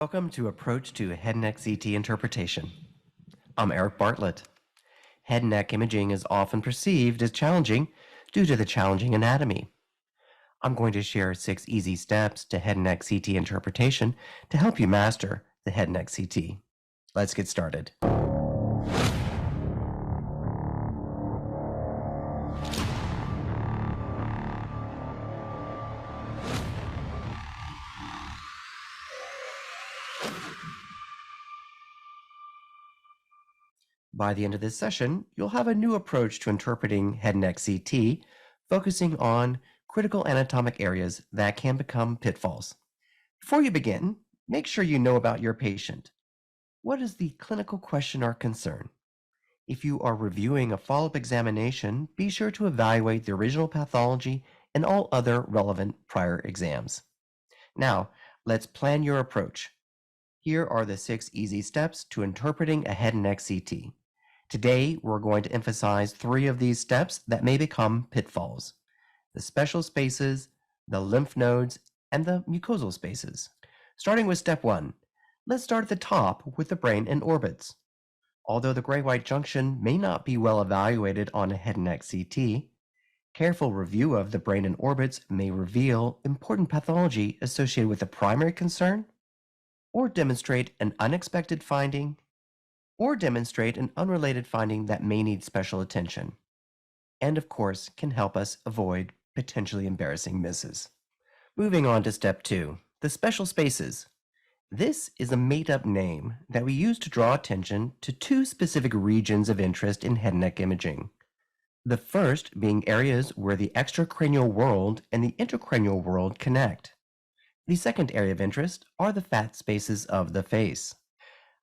Welcome to Approach to Head and Neck CT Interpretation. I'm Eric Bartlett. Head and neck imaging is often perceived as challenging due to the challenging anatomy. I'm going to share 6 easy steps to head and neck CT interpretation to help you master the head and neck CT. Let's get started. By the end of this session, you'll have a new approach to interpreting head and neck CT, focusing on critical anatomic areas that can become pitfalls. Before you begin, make sure you know about your patient. What is the clinical question or concern? If you are reviewing a follow-up examination, be sure to evaluate the original pathology and all other relevant prior exams. Now, let's plan your approach. Here are the 6 easy steps to interpreting a head and neck CT. Today, we're going to emphasize 3 of these steps that may become pitfalls: the special spaces, the lymph nodes, and the mucosal spaces. Starting with step 1, let's start at the top with the brain and orbits. Although the gray-white junction may not be well evaluated on a head and neck CT, careful review of the brain and orbits may reveal important pathology associated with the primary concern, or demonstrate an unexpected finding, or demonstrate an unrelated finding that may need special attention, and of course can help us avoid potentially embarrassing misses. Moving on to step 2, the special spaces. This is a made-up name that we use to draw attention to 2 specific regions of interest in head and neck imaging. The first being areas where the extracranial world and the intracranial world connect. The second area of interest are the fat spaces of the face.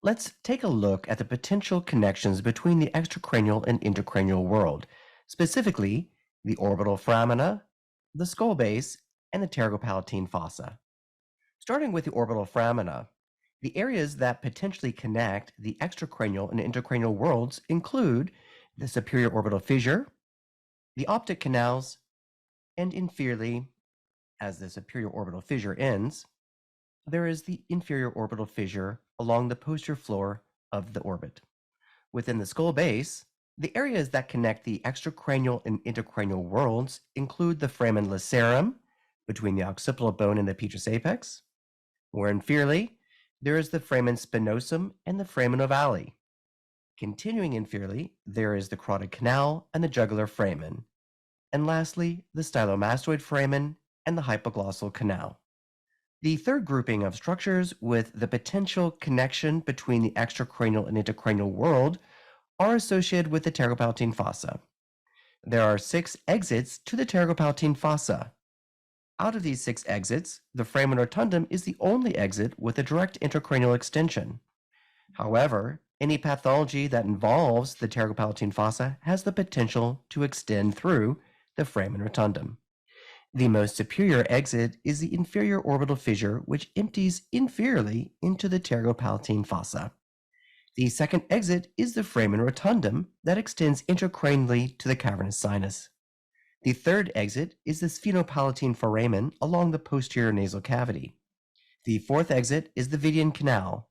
Let's take a look at the potential connections between the extracranial and intracranial world, specifically the orbital foramina, the skull base, and the pterygopalatine fossa. Starting with the orbital foramina, the areas that potentially connect the extracranial and intracranial worlds include the superior orbital fissure, the optic canals, and inferiorly, as the superior orbital fissure ends, there is the inferior orbital fissure along the posterior floor of the orbit. Within the skull base, the areas that connect the extracranial and intracranial worlds include the foramen lacerum, between the occipital bone and the petrous apex. More inferiorly, there is the foramen spinosum and the foramen ovale. Continuing inferiorly, there is the carotid canal and the jugular foramen. And lastly, the stylomastoid foramen and the hypoglossal canal. The third grouping of structures with the potential connection between the extracranial and intracranial world are associated with the pterygopalatine fossa. There are 6 exits to the pterygopalatine fossa. Out of these 6 exits, the foramen rotundum is the only exit with a direct intracranial extension. However, any pathology that involves the pterygopalatine fossa has the potential to extend through the foramen rotundum. The most superior exit is the inferior orbital fissure, which empties inferiorly into the pterygopalatine fossa. The second exit is the foramen rotundum that extends intracranially to the cavernous sinus. The third exit is the sphenopalatine foramen along the posterior nasal cavity. The fourth exit is the Vidian canal.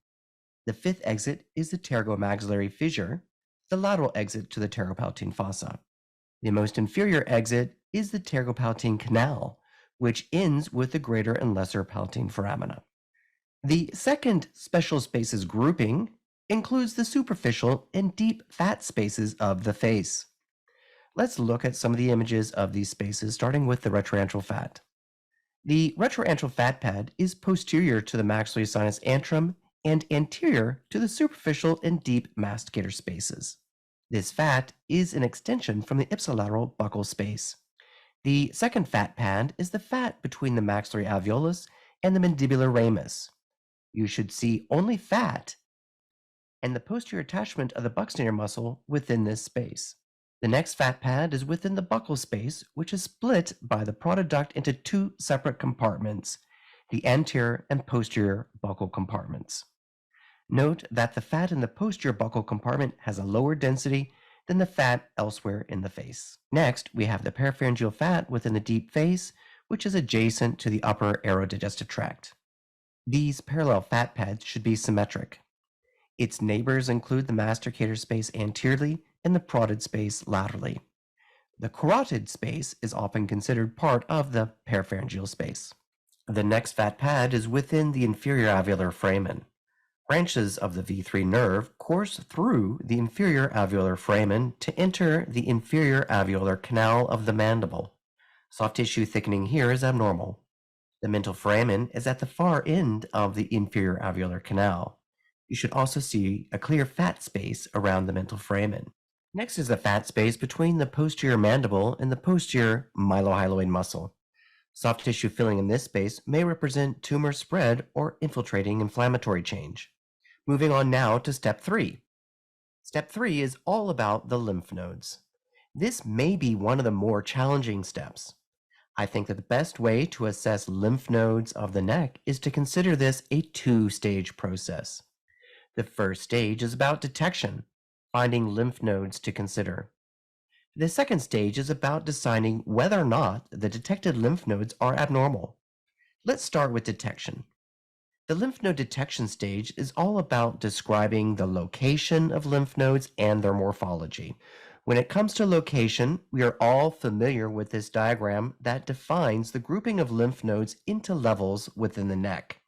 The fifth exit is the pterygomaxillary fissure, the lateral exit to the pterygopalatine fossa. The most inferior exit is the pterygopalatine canal, which ends with the greater and lesser palatine foramina. The second special spaces grouping includes the superficial and deep fat spaces of the face. Let's look at some of the images of these spaces, starting with the retroantral fat. The retroantral fat pad is posterior to the maxillary sinus antrum and anterior to the superficial and deep masticator spaces. This fat is an extension from the ipsilateral buccal space. The second fat pad is the fat between the maxillary alveolus and the mandibular ramus. You should see only fat and the posterior attachment of the buccal muscle within this space. The next fat pad is within the buccal space, which is split by the parotid duct into 2 separate compartments, the anterior and posterior buccal compartments. Note that the fat in the posterior buccal compartment has a lower density than the fat elsewhere in the face. Next, we have the peripharyngeal fat within the deep face, which is adjacent to the upper aerodigestive tract. These parallel fat pads should be symmetric. Its neighbors include the masticator space anteriorly and the parotid space laterally. The carotid space is often considered part of the peripharyngeal space. The next fat pad is within the inferior alveolar foramen. Branches of the V3 nerve course through the inferior alveolar foramen to enter the inferior alveolar canal of the mandible. Soft tissue thickening here is abnormal. The mental foramen is at the far end of the inferior alveolar canal. You should also see a clear fat space around the mental foramen. Next is the fat space between the posterior mandible and the posterior mylohyoid muscle. Soft tissue filling in this space may represent tumor spread or infiltrating inflammatory change. Moving on now to step 3. Step 3 is all about the lymph nodes. This may be one of the more challenging steps. I think that the best way to assess lymph nodes of the neck is to consider this a two-stage process. The first stage is about detection, finding lymph nodes to consider. The second stage is about deciding whether or not the detected lymph nodes are abnormal. Let's start with detection. The lymph node detection stage is all about describing the location of lymph nodes and their morphology. When it comes to location, we are all familiar with this diagram that defines the grouping of lymph nodes into levels within the neck.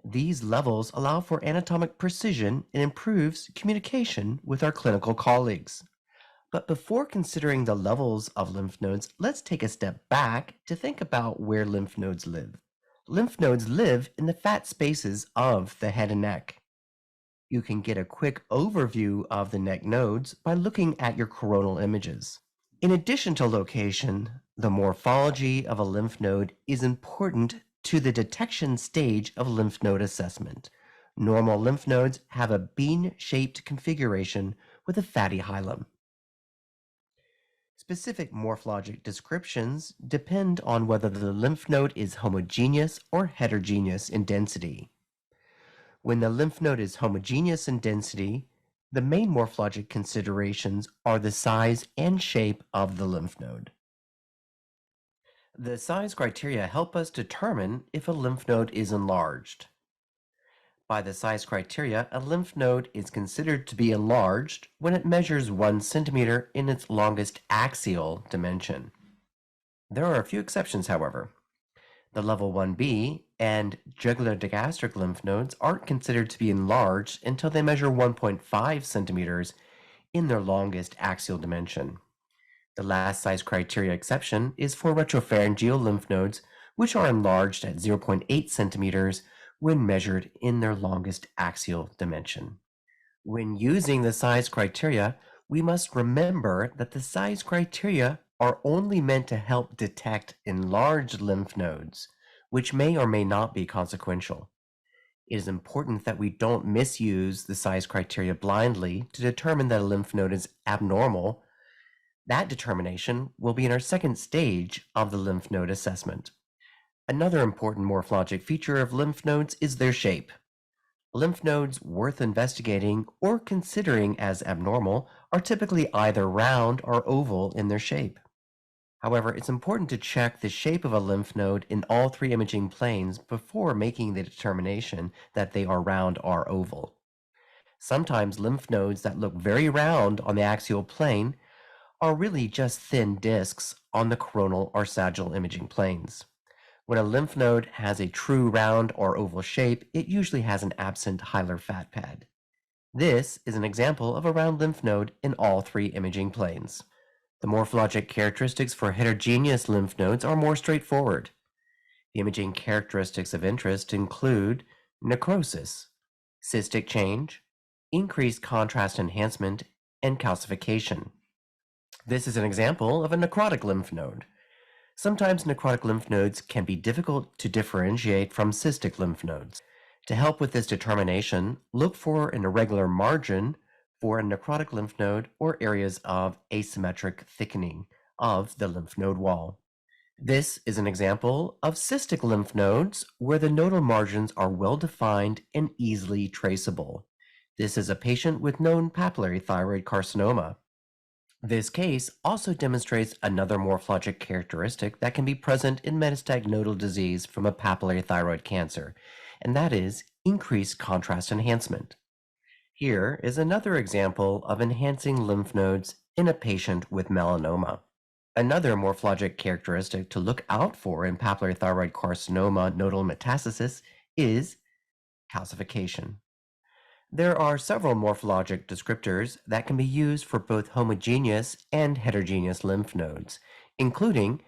These levels allow for anatomic precision and improves communication with our clinical colleagues. But before considering the levels of lymph nodes, let's take a step back to think about where lymph nodes live. Lymph nodes live in the fat spaces of the head and neck. You can get a quick overview of the neck nodes by looking at your coronal images. In addition to location, the morphology of a lymph node is important to the detection stage of lymph node assessment. Normal lymph nodes have a bean-shaped configuration with a fatty hilum. Specific morphologic descriptions depend on whether the lymph node is homogeneous or heterogeneous in density. When the lymph node is homogeneous in density, the main morphologic considerations are the size and shape of the lymph node. The size criteria help us determine if a lymph node is enlarged. By the size criteria, a lymph node is considered to be enlarged when it measures 1 centimeter in its longest axial dimension. There are a few exceptions, however. The level 1B and jugular digastric lymph nodes aren't considered to be enlarged until they measure 1.5 centimeters in their longest axial dimension. The last size criteria exception is for retropharyngeal lymph nodes, which are enlarged at 0.8 centimeters when measured in their longest axial dimension. When using the size criteria, we must remember that the size criteria are only meant to help detect enlarged lymph nodes, which may or may not be consequential. It is important that we don't misuse the size criteria blindly to determine that a lymph node is abnormal. That determination will be in our second stage of the lymph node assessment. Another important morphologic feature of lymph nodes is their shape. Lymph nodes worth investigating or considering as abnormal are typically either round or oval in their shape. However, it's important to check the shape of a lymph node in all three imaging planes before making the determination that they are round or oval. Sometimes lymph nodes that look very round on the axial plane are really just thin discs on the coronal or sagittal imaging planes. When a lymph node has a true round or oval shape, it usually has an absent hilar fat pad. This is an example of a round lymph node in all three imaging planes. The morphologic characteristics for heterogeneous lymph nodes are more straightforward. The imaging characteristics of interest include necrosis, cystic change, increased contrast enhancement, and calcification. This is an example of a necrotic lymph node. Sometimes necrotic lymph nodes can be difficult to differentiate from cystic lymph nodes. To help with this determination, look for an irregular margin for a necrotic lymph node or areas of asymmetric thickening of the lymph node wall. This is an example of cystic lymph nodes where the nodal margins are well defined and easily traceable. This is a patient with known papillary thyroid carcinoma. This case also demonstrates another morphologic characteristic that can be present in metastatic nodal disease from a papillary thyroid cancer. and that is increased contrast enhancement. Here is another example of enhancing lymph nodes in a patient with melanoma. Another morphologic characteristic to look out for in papillary thyroid carcinoma nodal metastasis is calcification. There are several morphologic descriptors that can be used for both homogeneous and heterogeneous lymph nodes, including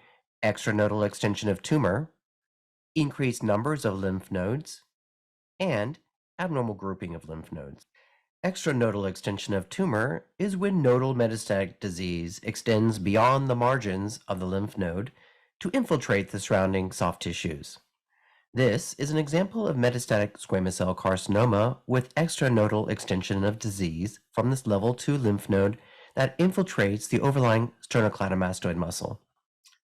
extranodal extension of tumor, increased numbers of lymph nodes, and abnormal grouping of lymph nodes. Extranodal extension of tumor is when nodal metastatic disease extends beyond the margins of the lymph node to infiltrate the surrounding soft tissues. This is an example of metastatic squamous cell carcinoma with extranodal extension of disease from this level 2 lymph node that infiltrates the overlying sternocleidomastoid muscle.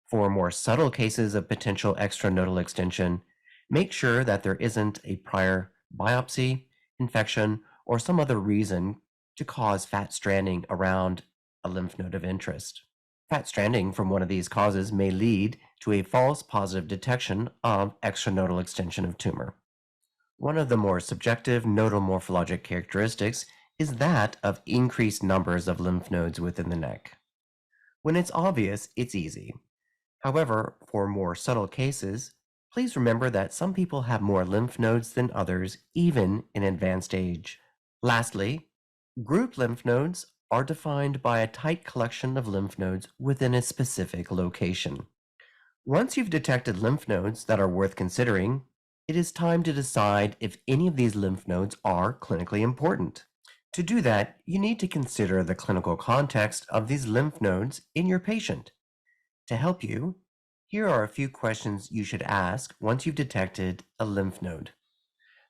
For more subtle cases of potential extranodal extension, make sure that there isn't a prior biopsy, infection, or some other reason to cause fat stranding around a lymph node of interest. Fat stranding from one of these causes may lead to a false positive detection of extranodal extension of tumor. One of the more subjective nodal morphologic characteristics is that of increased numbers of lymph nodes within the neck. When it's obvious, it's easy. However, for more subtle cases, please remember that some people have more lymph nodes than others, even in advanced age. Lastly, group lymph nodes are defined by a tight collection of lymph nodes within a specific location. Once you've detected lymph nodes that are worth considering, it is time to decide if any of these lymph nodes are clinically important. To do that, you need to consider the clinical context of these lymph nodes in your patient. To help you, here are a few questions you should ask once you've detected a lymph node.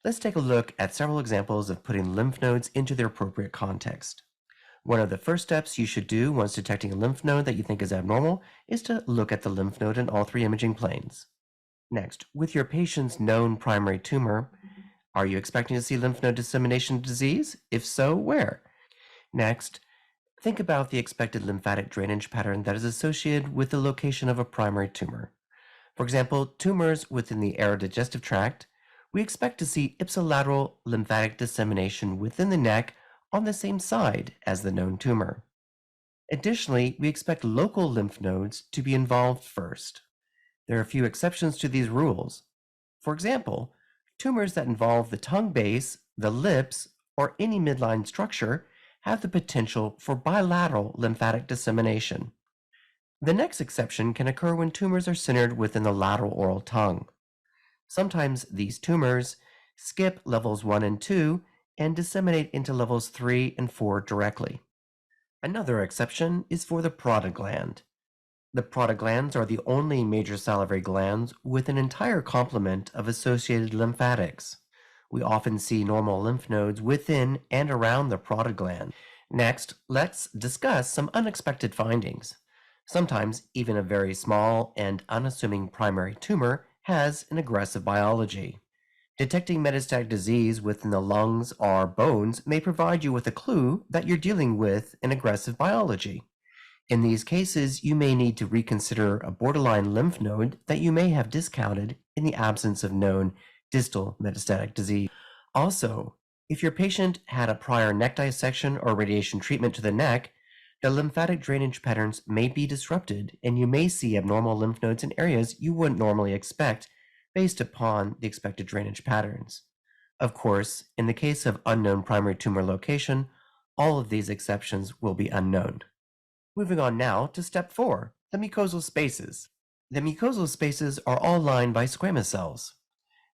Let's take a look at several examples of putting lymph nodes into their appropriate context. One of the first steps you should do once detecting a lymph node that you think is abnormal is to look at the lymph node in all three imaging planes. Next, with your patient's known primary tumor, are you expecting to see lymph node dissemination disease? If so, where? Next, think about the expected lymphatic drainage pattern that is associated with the location of a primary tumor. For example, tumors within the aerodigestive tract, we expect to see ipsilateral lymphatic dissemination within the neck on the same side as the known tumor. Additionally, we expect local lymph nodes to be involved first. There are a few exceptions to these rules. For example, tumors that involve the tongue base, the lips, or any midline structure have the potential for bilateral lymphatic dissemination. The next exception can occur when tumors are centered within the lateral oral tongue. Sometimes these tumors skip levels 1 and 2 and disseminate into levels 3 and 4 directly. Another exception is for the parotid gland. The parotid glands are the only major salivary glands with an entire complement of associated lymphatics. We often see normal lymph nodes within and around the parotid gland. Next, let's discuss some unexpected findings. Sometimes even a very small and unassuming primary tumor has an aggressive biology. Detecting metastatic disease within the lungs or bones may provide you with a clue that you're dealing with an aggressive biology. In these cases, you may need to reconsider a borderline lymph node that you may have discounted in the absence of known distal metastatic disease. Also, if your patient had a prior neck dissection or radiation treatment to the neck, the lymphatic drainage patterns may be disrupted and you may see abnormal lymph nodes in areas you wouldn't normally expect based upon the expected drainage patterns. Of course, in the case of unknown primary tumor location, all of these exceptions will be unknown. Moving on now to step 4, the mucosal spaces. The mucosal spaces are all lined by squamous cells.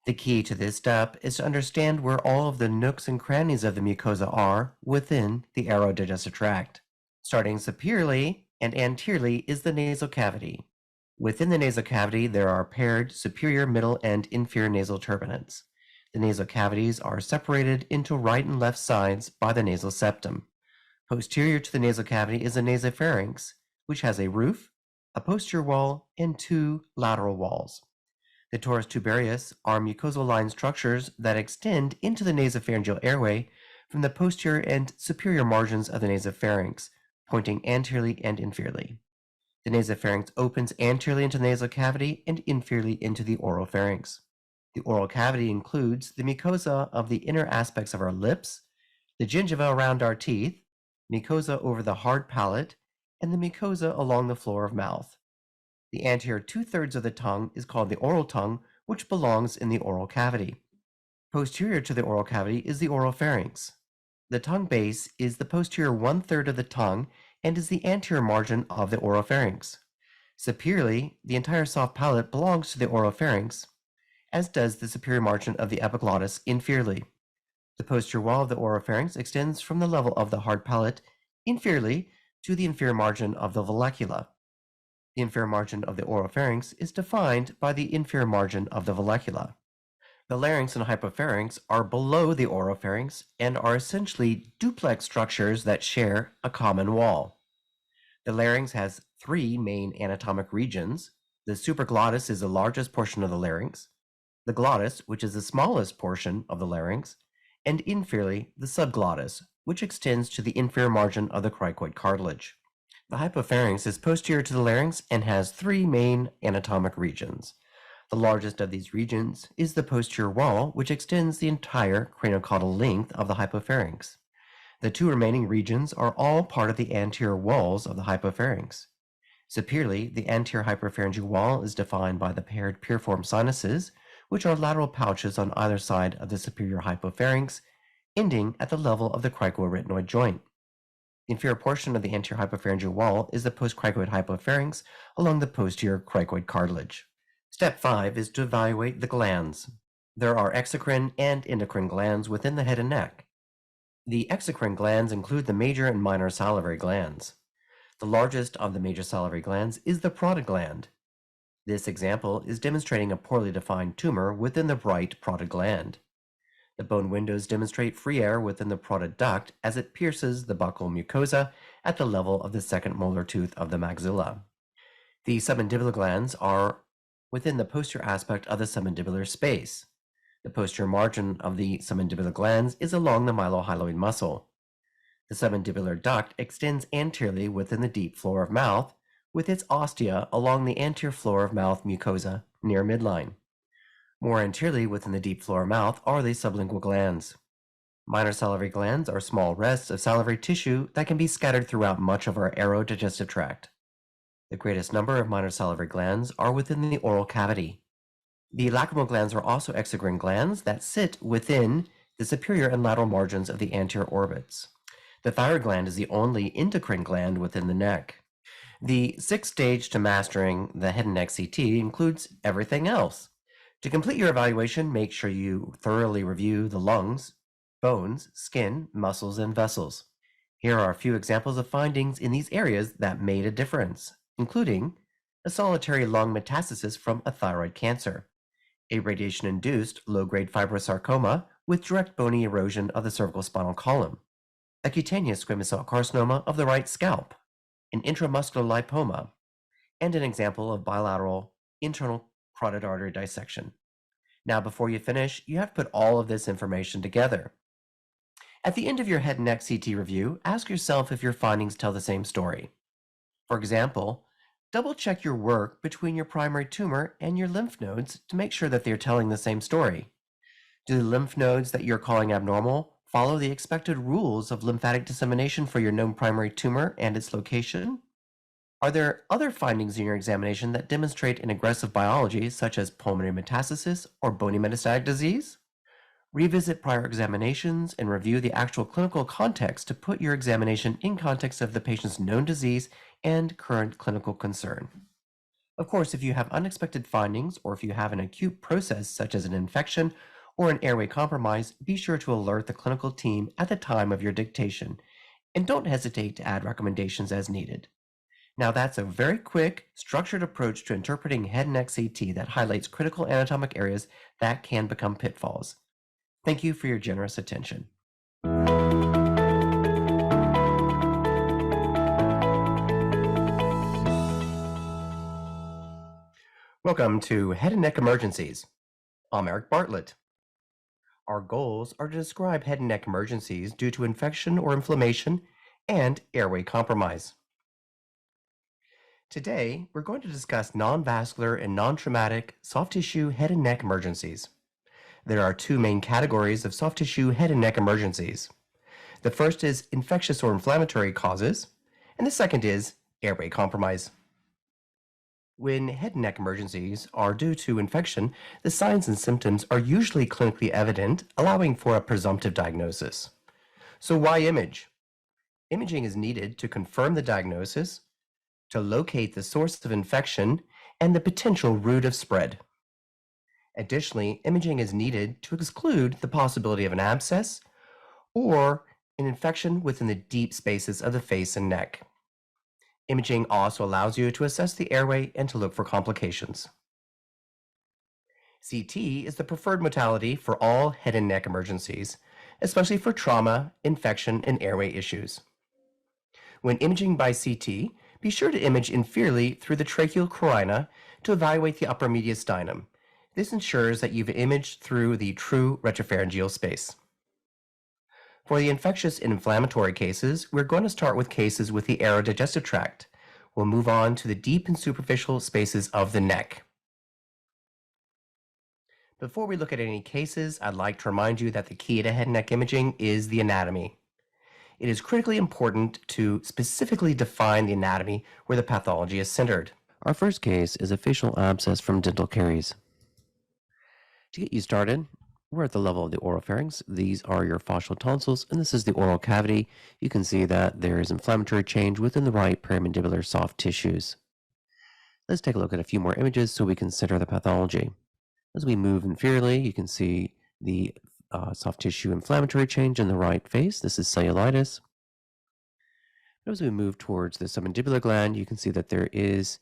The key to this step is to understand where all of the nooks and crannies of the mucosa are within the aerodigestive tract. Starting superiorly and anteriorly is the nasal cavity. Within the nasal cavity, there are paired superior, middle, and inferior nasal turbinates. The nasal cavities are separated into right and left sides by the nasal septum. Posterior to the nasal cavity is the nasopharynx, which has a roof, a posterior wall, and 2 lateral walls. The torus tubarius are mucosal-lined structures that extend into the nasopharyngeal airway from the posterior and superior margins of the nasopharynx, pointing anteriorly and inferiorly. The nasopharynx opens anteriorly into the nasal cavity and inferiorly into the oropharynx. The oral cavity includes the mucosa of the inner aspects of our lips, the gingiva around our teeth, mucosa over the hard palate, and the mucosa along the floor of mouth. The anterior two-thirds of the tongue is called the oral tongue, which belongs in the oral cavity. Posterior to the oral cavity is the oropharynx. The tongue base is the posterior one-third of the tongue and is the anterior margin of the oropharynx. Superiorly, the entire soft palate belongs to the oropharynx, as does the superior margin of the epiglottis inferiorly. The posterior wall of the oropharynx extends from the level of the hard palate inferiorly to the inferior margin of the vallecula. The inferior margin of the oropharynx is defined by the inferior margin of the vallecula. The larynx and hypopharynx are below the oropharynx and are essentially duplex structures that share a common wall. The larynx has three main anatomic regions. The supraglottis is the largest portion of the larynx, the glottis, which is the smallest portion of the larynx, and inferiorly the subglottis, which extends to the inferior margin of the cricoid cartilage. The hypopharynx is posterior to the larynx and has three main anatomic regions. The largest of these regions is the posterior wall, which extends the entire craniocaudal length of the hypopharynx. The two remaining regions are all part of the anterior walls of the hypopharynx. Superiorly, the anterior hypopharyngeal wall is defined by the paired piriform sinuses, which are lateral pouches on either side of the superior hypopharynx, ending at the level of the cricoarytenoid joint. The inferior portion of the anterior hypopharyngeal wall is the postcricoid hypopharynx along the posterior cricoid cartilage. Step 5 is to evaluate the glands. There are exocrine and endocrine glands within the head and neck. The exocrine glands include the major and minor salivary glands. The largest of the major salivary glands is the parotid gland. This example is demonstrating a poorly defined tumor within the right parotid gland. The bone windows demonstrate free air within the parotid duct as it pierces the buccal mucosa at the level of the second molar tooth of the maxilla. The submandibular glands are within the posterior aspect of the submandibular space. The posterior margin of the submandibular glands is along the mylohyoid muscle. The submandibular duct extends anteriorly within the deep floor of mouth, with its ostia along the anterior floor of mouth mucosa near midline. More anteriorly within the deep floor of mouth are the sublingual glands. Minor salivary glands are small rests of salivary tissue that can be scattered throughout much of our aerodigestive tract. The greatest number of minor salivary glands are within the oral cavity. The lacrimal glands are also exocrine glands that sit within the superior and lateral margins of the anterior orbits. The thyroid gland is the only endocrine gland within the neck. The sixth stage to mastering the head and neck CT includes everything else. To complete your evaluation, make sure you thoroughly review the lungs, bones, skin, muscles, and vessels. Here are a few examples of findings in these areas that made a difference, including a solitary lung metastasis from a thyroid cancer, a radiation-induced low-grade fibrosarcoma with direct bony erosion of the cervical spinal column, a cutaneous squamous cell carcinoma of the right scalp, an intramuscular lipoma, and an example of bilateral internal carotid artery dissection. Now, before you finish, you have to put all of this information together. At the end of your head and neck CT review, ask yourself if your findings tell the same story. For example, double-check your work between your primary tumor and your lymph nodes to make sure that they're telling the same story. Do the lymph nodes that you're calling abnormal follow the expected rules of lymphatic dissemination for your known primary tumor and its location? Are there other findings in your examination that demonstrate an aggressive biology, such as pulmonary metastasis or bony metastatic disease? Revisit prior examinations and review the actual clinical context to put your examination in context of the patient's known disease and current clinical concern. Of course, if you have unexpected findings or if you have an acute process such as an infection or an airway compromise, be sure to alert the clinical team at the time of your dictation, and don't hesitate to add recommendations as needed. Now, that's a very quick, structured approach to interpreting head and neck CT that highlights critical anatomic areas that can become pitfalls. Thank you for your generous attention. Welcome to Head and Neck Emergencies. I'm Eric Bartlett. Our goals are to describe head and neck emergencies due to infection or inflammation and airway compromise. Today, we're going to discuss non-vascular and non-traumatic soft tissue head and neck emergencies. There are two main categories of soft tissue head and neck emergencies. The first is infectious or inflammatory causes, and the second is airway compromise. When head and neck emergencies are due to infection, the signs and symptoms are usually clinically evident, allowing for a presumptive diagnosis. So why image? Imaging is needed to confirm the diagnosis, to locate the source of infection, and the potential route of spread. Additionally, imaging is needed to exclude the possibility of an abscess or an infection within the deep spaces of the face and neck. Imaging also allows you to assess the airway and to look for complications. CT is the preferred modality for all head and neck emergencies, especially for trauma, infection, and airway issues. When imaging by CT, be sure to image inferiorly through the tracheal carina to evaluate the upper mediastinum. This ensures that you've imaged through the true retropharyngeal space. For the infectious and inflammatory cases, we're going to start with cases with the aerodigestive tract. We'll move on to the deep and superficial spaces of the neck. Before we look at any cases, I'd like to remind you that the key to head and neck imaging is the anatomy. It is critically important to specifically define the anatomy where the pathology is centered. Our first case is a facial abscess from dental caries. To get you started, we're at the level of the oropharynx. These are your fascial tonsils, and this is the oral cavity. You can see that there is inflammatory change within the right perimandibular soft tissues. Let's take a look at a few more images so we can consider the pathology. As we move inferiorly, you can see the soft tissue inflammatory change in the right face. This is cellulitis. As we move towards the submandibular gland, you can see that there is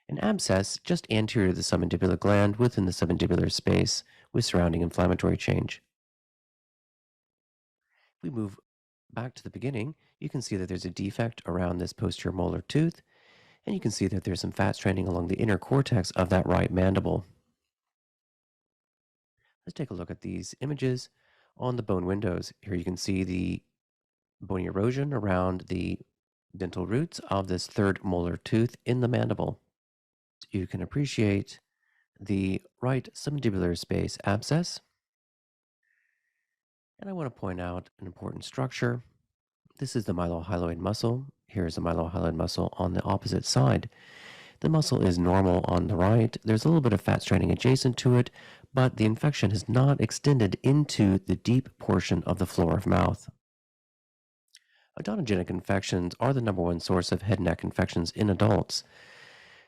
an abscess just anterior to the submandibular gland within the submandibular space with surrounding inflammatory change. If we move back to the beginning, you can see that there's a defect around this posterior molar tooth, and you can see that there's some fat straining along the inner cortex of that right mandible. Let's take a look at these images on the bone windows. Here you can see the bony erosion around the dental roots of this third molar tooth in the mandible. You can appreciate the right submandibular space abscess. And I want to point out an important structure. This is the mylohyoid muscle. Here's the mylohyoid muscle on the opposite side. The muscle is normal on the right. There's a little bit of fat straining adjacent to it, but the infection has not extended into the deep portion of the floor of mouth. Odontogenic infections are the number one source of head and neck infections in adults.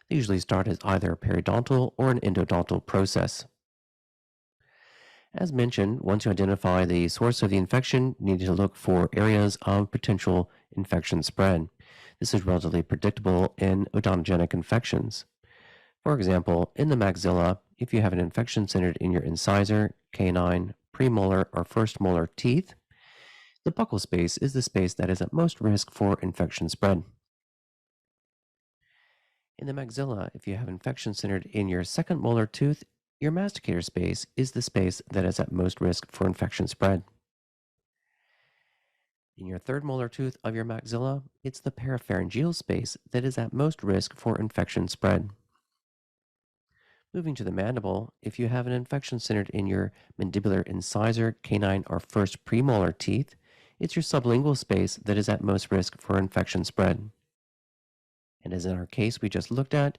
They usually start as either a periodontal or an endodontal process. As mentioned, once you identify the source of the infection, you need to look for areas of potential infection spread. This is relatively predictable in odontogenic infections. For example, in the maxilla, if you have an infection centered in your incisor, canine, premolar, or first molar teeth, the buccal space is the space that is at most risk for infection spread. In the maxilla, if you have infection centered in your second molar tooth, your masticator space is the space that is at most risk for infection spread. In your third molar tooth of your maxilla, it's the parapharyngeal space that is at most risk for infection spread. Moving to the mandible, if you have an infection centered in your mandibular incisor, canine, or first premolar teeth, it's your sublingual space that is at most risk for infection spread. And as in our case we just looked at,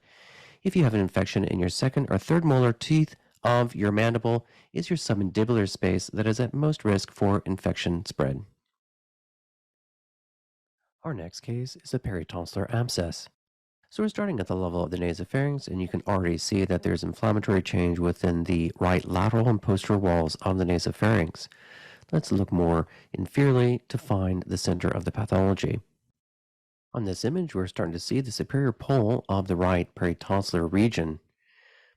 if you have an infection in your second or third molar teeth of your mandible, it's your submandibular space that is at most risk for infection spread. Our next case is a peritonsillar abscess. So we're starting at the level of the nasopharynx, and you can already see that there's inflammatory change within the right lateral and posterior walls of the nasopharynx. Let's look more inferiorly to find the center of the pathology. On this image, we're starting to see the superior pole of the right peritonsillar region.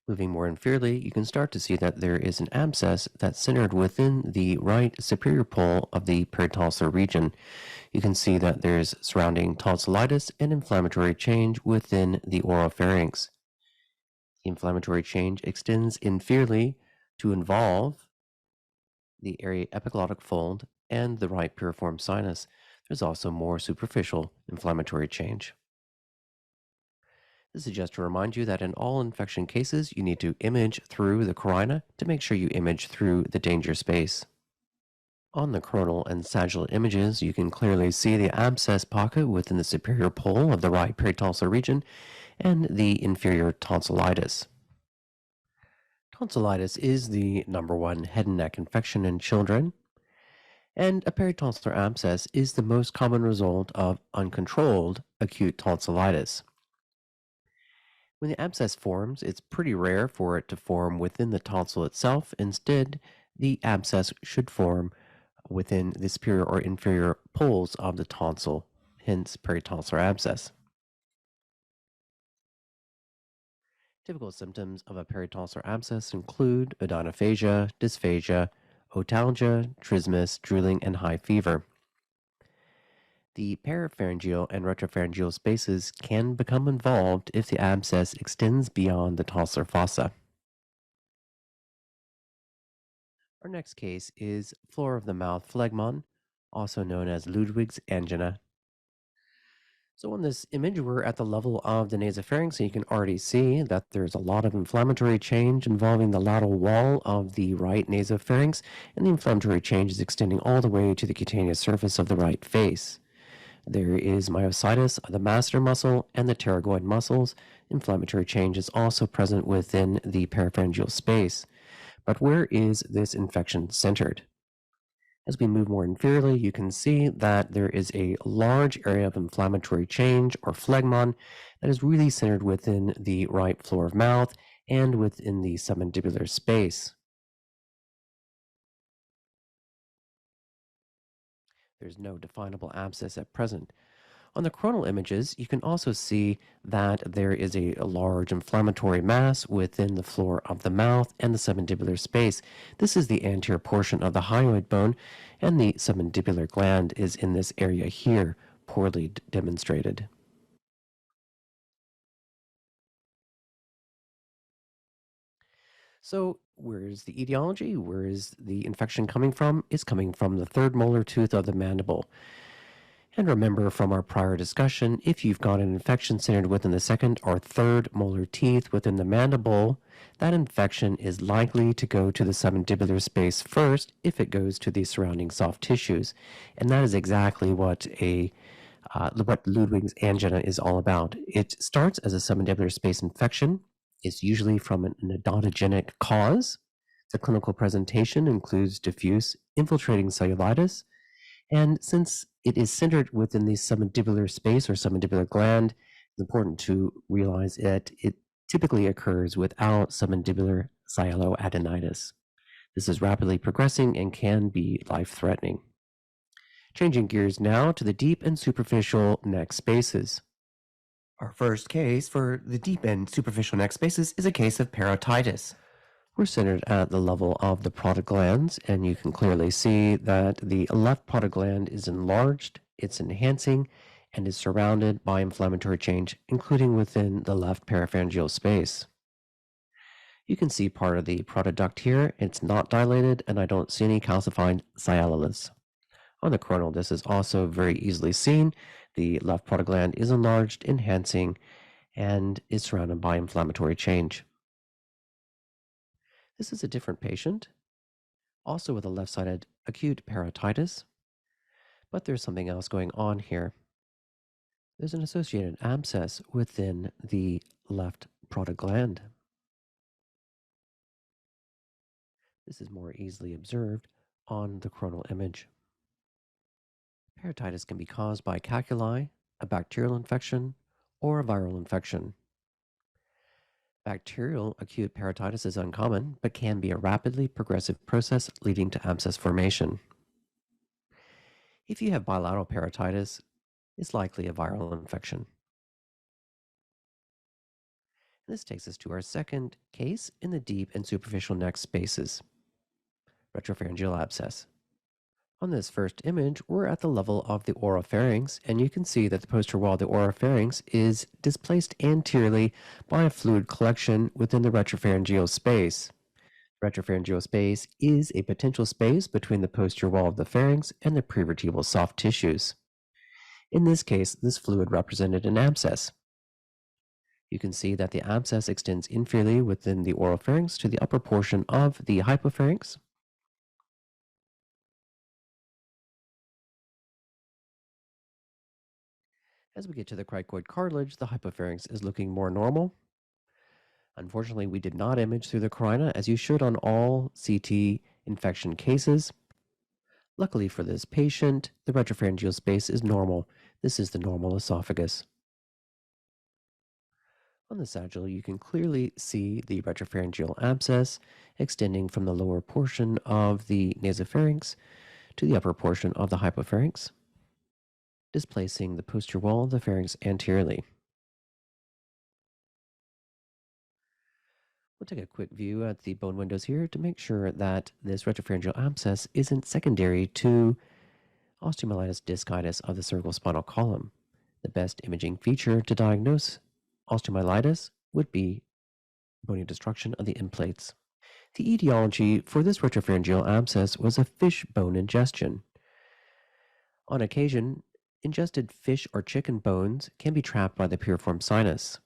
Moving more inferiorly, you can start to see that there is an abscess that's centered within the right superior pole of the peritonsillar region. You can see that there's surrounding tonsillitis and inflammatory change within the oropharynx. The inflammatory change extends inferiorly to involve the area epiglottic fold and the right piriform sinus. There's also more superficial inflammatory change. This is just to remind you that in all infection cases, you need to image through the carina to make sure you image through the danger space. On the coronal and sagittal images, you can clearly see the abscess pocket within the superior pole of the right peritonsillar region and the inferior tonsillitis. Tonsillitis is the number one head and neck infection in children, and a peritonsillar abscess is the most common result of uncontrolled acute tonsillitis. When the abscess forms, it's pretty rare for it to form within the tonsil itself. Instead, the abscess should form within the superior or inferior poles of the tonsil, hence peritonsillar abscess. Typical symptoms of a peritonsillar abscess include odonophagia, dysphagia, otalgia, trismus, drooling, and high fever. The parapharyngeal and retropharyngeal spaces can become involved if the abscess extends beyond the tonsillar fossa. Our next case is floor of the mouth phlegmon, also known as Ludwig's angina. So on this image, we're at the level of the nasopharynx, and you can already see that there's a lot of inflammatory change involving the lateral wall of the right nasopharynx, and the inflammatory change is extending all the way to the cutaneous surface of the right face. There is myositis of the masseter muscle and the pterygoid muscles. Inflammatory change is also present within the parapharyngeal space. But where is this infection centered? As we move more inferiorly, you can see that there is a large area of inflammatory change or phlegmon that is really centered within the right floor of mouth and within the submandibular space. There's no definable abscess at present. On the coronal images, you can also see that there is a large inflammatory mass within the floor of the mouth and the submandibular space. This is the anterior portion of the hyoid bone, and the submandibular gland is in this area here, poorly demonstrated. So, where is the etiology? Where is the infection coming from? It's coming from the third molar tooth of the mandible. And remember from our prior discussion, if you've got an infection centered within the second or third molar teeth within the mandible, that infection is likely to go to the submandibular space first if it goes to the surrounding soft tissues. And that is exactly what what Ludwig's angina is all about. It starts as a submandibular space infection. It's usually from an odontogenic cause. The clinical presentation includes diffuse infiltrating cellulitis, and since it is centered within the submandibular space or submandibular gland, it's important to realize that it typically occurs without submandibular sialoadenitis. This is rapidly progressing and can be life-threatening. Changing gears now to the deep and superficial neck spaces. Our first case for the deep and superficial neck spaces is a case of parotitis. We're centered at the level of the parotid glands, and you can clearly see that the left parotid gland is enlarged, it's enhancing, and is surrounded by inflammatory change, including within the left parapharyngeal space. You can see part of the parotid duct here. It's not dilated, and I don't see any calcified sialolis. On the coronal, this is also very easily seen. The left parotid gland is enlarged, enhancing, and is surrounded by inflammatory change. This is a different patient, also with a left-sided acute parotitis, but there's something else going on here. There's an associated abscess within the left parotid gland. This is more easily observed on the coronal image. Parotitis can be caused by calculi, a bacterial infection, or a viral infection. Bacterial acute parotitis is uncommon, but can be a rapidly progressive process leading to abscess formation. If you have bilateral parotitis, it's likely a viral infection. This takes us to our second case in the deep and superficial neck spaces, retropharyngeal abscess. On this first image, we're at the level of the oropharynx, and you can see that the posterior wall of the oropharynx is displaced anteriorly by a fluid collection within the retropharyngeal space. Retropharyngeal space is a potential space between the posterior wall of the pharynx and the prevertebral soft tissues. In this case, this fluid represented an abscess. You can see that the abscess extends inferiorly within the oropharynx to the upper portion of the hypopharynx. As we get to the cricoid cartilage, the hypopharynx is looking more normal. Unfortunately, we did not image through the carina, as you should on all CT infection cases. Luckily for this patient, the retropharyngeal space is normal. This is the normal esophagus. On the sagittal, you can clearly see the retropharyngeal abscess extending from the lower portion of the nasopharynx to the upper portion of the hypopharynx, displacing the posterior wall of the pharynx anteriorly. We'll take a quick view at the bone windows here to make sure that this retropharyngeal abscess isn't secondary to osteomyelitis discitis of the cervicospinal column. The best imaging feature to diagnose osteomyelitis would be bony destruction of the end plates. The etiology for this retropharyngeal abscess was a fish bone ingestion. On occasion, ingested fish or chicken bones can be trapped by the piriform sinus.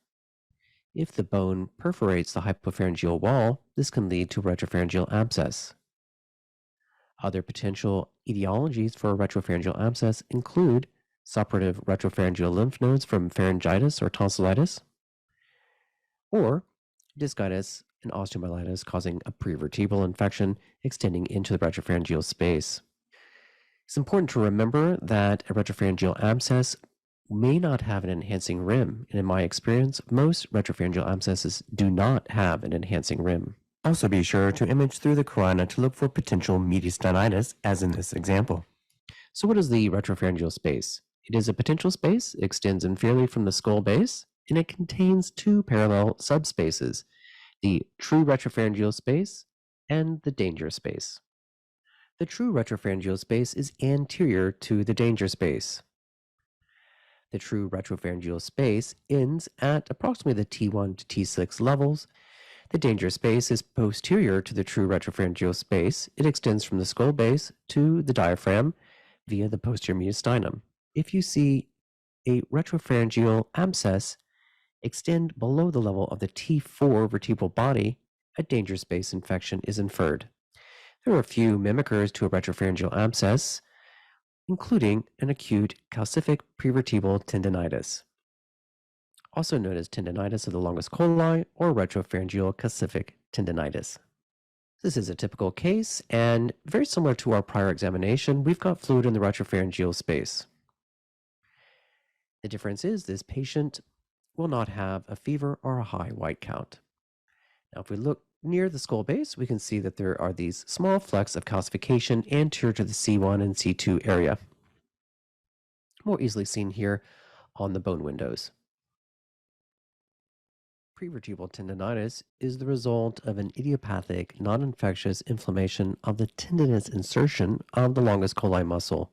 If the bone perforates the hypopharyngeal wall, this can lead to retropharyngeal abscess. Other potential etiologies for a retropharyngeal abscess include suppurative retropharyngeal lymph nodes from pharyngitis or tonsillitis, or discitis and osteomyelitis causing a prevertebral infection extending into the retropharyngeal space. It's important to remember that a retropharyngeal abscess may not have an enhancing rim, and in my experience, most retropharyngeal abscesses do not have an enhancing rim. Also be sure to image through the carina to look for potential mediastinitis, as in this example. So what is the retropharyngeal space? It is a potential space, it extends inferiorly from the skull base, and it contains two parallel subspaces, the true retropharyngeal space and the danger space. The true retropharyngeal space is anterior to the danger space. The true retropharyngeal space ends at approximately the T1 to T6 levels. The danger space is posterior to the true retropharyngeal space. It extends from the skull base to the diaphragm via the posterior mediastinum. If you see a retropharyngeal abscess extend below the level of the T4 vertebral body, a danger space infection is inferred. There are a few mimickers to a retropharyngeal abscess, including an acute calcific prevertebral tendinitis, also known as tendinitis of the longus colli or retropharyngeal calcific tendinitis. This is a typical case, and very similar to our prior examination, we've got fluid in the retropharyngeal space. The difference is this patient will not have a fever or a high white count. Now, if we look near the skull base, we can see that there are these small flecks of calcification anterior to the C1 and C2 area, more easily seen here on the bone windows. Prevertebral tendinitis is the result of an idiopathic, non-infectious inflammation of the tendinous insertion of the longus colli muscle,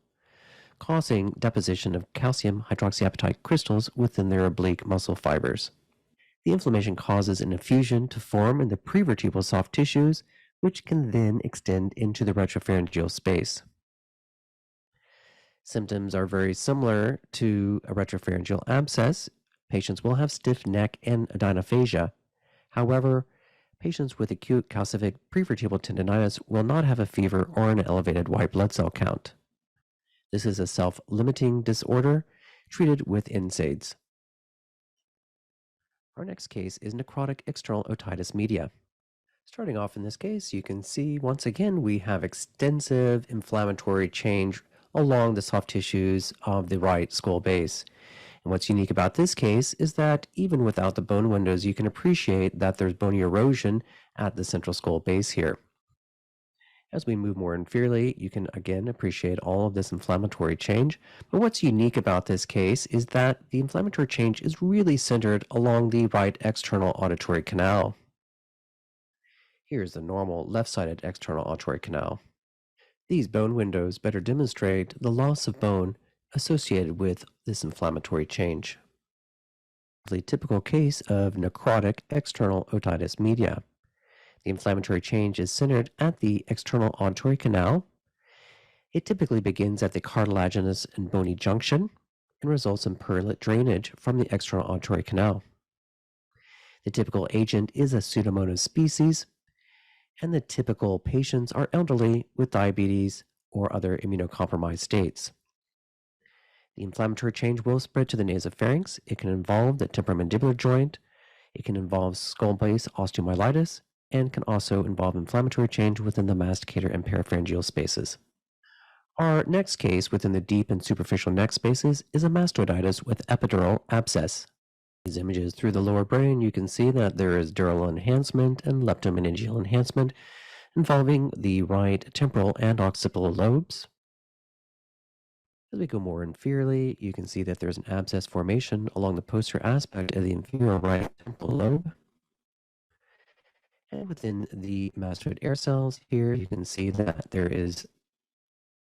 causing deposition of calcium hydroxyapatite crystals within their oblique muscle fibers. The inflammation causes an effusion to form in the prevertebral soft tissues, which can then extend into the retropharyngeal space. Symptoms are very similar to a retropharyngeal abscess. Patients will have stiff neck and odynophagia. However, patients with acute calcific prevertebral tendinitis will not have a fever or an elevated white blood cell count. This is a self-limiting disorder treated with NSAIDs. Our next case is necrotic external otitis media. Starting off in this case, you can see once again we have extensive inflammatory change along the soft tissues of the right skull base. And what's unique about this case is that even without the bone windows, you can appreciate that there's bony erosion at the central skull base here. As we move more inferiorly, you can again appreciate all of this inflammatory change. But what's unique about this case is that the inflammatory change is really centered along the right external auditory canal. Here's the normal left-sided external auditory canal. These bone windows better demonstrate the loss of bone associated with this inflammatory change. The typical case of necrotic external otitis media. The inflammatory change is centered at the external auditory canal. It typically begins at the cartilaginous and bony junction and results in purulent drainage from the external auditory canal. The typical agent is a Pseudomonas species, and the typical patients are elderly with diabetes or other immunocompromised states. The inflammatory change will spread to the nasopharynx. It can involve the temporomandibular joint. It can involve skull base osteomyelitis and can also involve inflammatory change within the masticator and peripharyngeal spaces. Our next case within the deep and superficial neck spaces is a mastoiditis with epidural abscess. These images through the lower brain, you can see that there is dural enhancement and leptomeningeal enhancement involving the right temporal and occipital lobes. As we go more inferiorly, you can see that there's an abscess formation along the posterior aspect of the inferior right temporal lobe. And within the mastoid air cells here, you can see that there is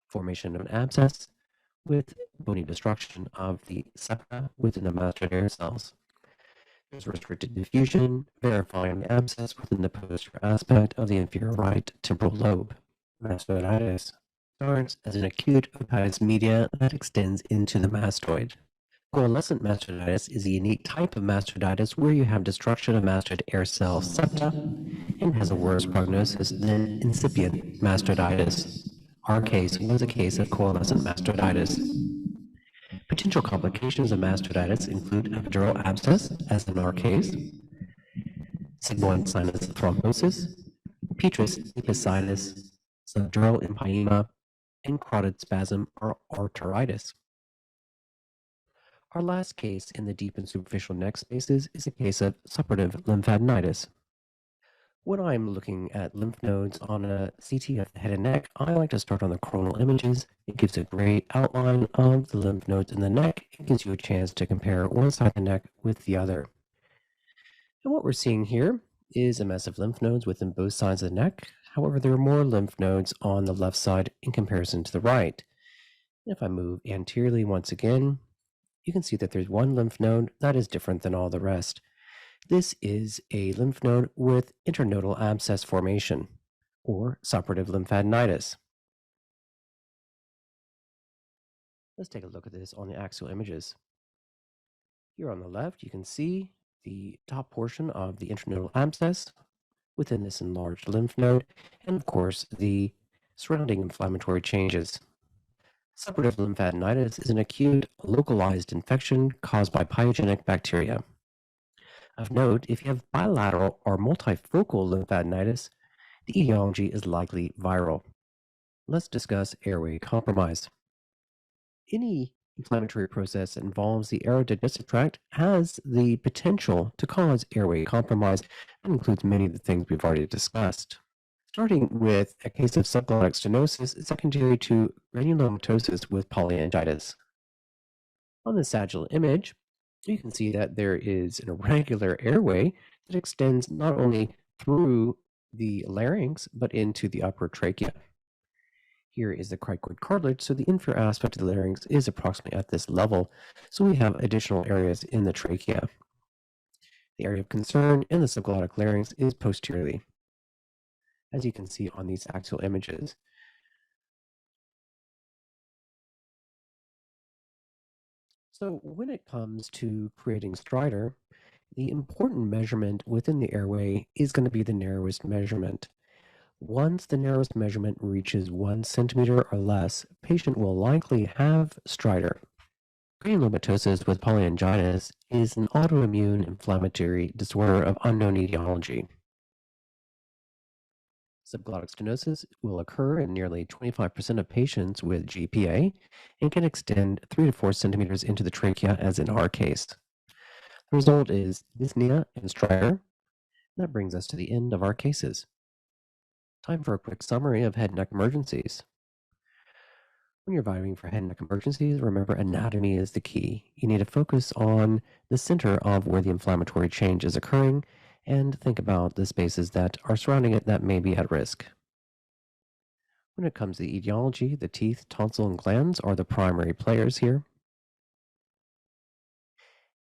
formation of an abscess with bony destruction of the septa within the mastoid air cells. There's restricted diffusion, verifying the abscess within the posterior aspect of the inferior right temporal lobe. Mastoiditis starts as an acute otitis media that extends into the mastoid. Coalescent mastoiditis is a unique type of mastoiditis where you have destruction of mastoid air cell septa and has a worse prognosis than incipient mastoiditis. Our case was a case of coalescent mastoiditis. Potential complications of mastoiditis include epidural abscess, as in our case, sigmoid sinus thrombosis, petrous apicitis, subdural empyema, and carotid spasm or arteritis. Our last case in the deep and superficial neck spaces is a case of suppurative lymphadenitis. When I'm looking at lymph nodes on a CT of the head and neck, I like to start on the coronal images. It gives a great outline of the lymph nodes in the neck. It gives you a chance to compare one side of the neck with the other. And what we're seeing here is a mess of lymph nodes within both sides of the neck. However, there are more lymph nodes on the left side in comparison to the right. And if I move anteriorly once again, you can see that there's one lymph node that is different than all the rest. This is a lymph node with internodal abscess formation, or suppurative lymphadenitis. Let's take a look at this on the axial images. Here on the left, you can see the top portion of the internodal abscess within this enlarged lymph node, and of course, the surrounding inflammatory changes. Suppurative lymphadenitis is an acute, localized infection caused by pyogenic bacteria. Of note, if you have bilateral or multifocal lymphadenitis, the etiology is likely viral. Let's discuss airway compromise. Any inflammatory process that involves the aerodigestive tract has the potential to cause airway compromise. That includes many of the things we've already discussed. Starting with a case of subglottic stenosis secondary to granulomatosis with polyangiitis. On the sagittal image, you can see that there is an irregular airway that extends not only through the larynx, but into the upper trachea. Here is the cricoid cartilage, so the inferior aspect of the larynx is approximately at this level, so we have additional areas in the trachea. The area of concern in the subglottic larynx is posteriorly, as you can see on these axial images. So when it comes to creating stridor, the important measurement within the airway is going to be the narrowest measurement. Once the narrowest measurement reaches 1 centimeter or less, patient will likely have stridor. Granulomatosis with polyangiitis is an autoimmune inflammatory disorder of unknown etiology. Subglottic stenosis will occur in nearly 25% of patients with GPA and can extend 3 to 4 centimeters into the trachea, as in our case. The result is dyspnea and stridor. That brings us to the end of our cases. Time for a quick summary of head and neck emergencies. When you're evaluating for head and neck emergencies, remember anatomy is the key. You need to focus on the center of where the inflammatory change is occurring and think about the spaces that are surrounding it that may be at risk. When it comes to the etiology, the teeth, tonsil, and glands are the primary players here.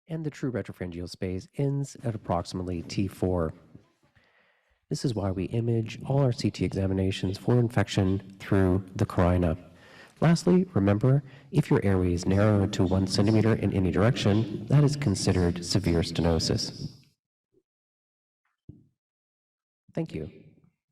And the true retropharyngeal space ends at approximately T4. This is why we image all our CT examinations for infection through the carina. Lastly, remember, if your airway is narrow to 1 centimeter in any direction, that is considered severe stenosis. Thank you.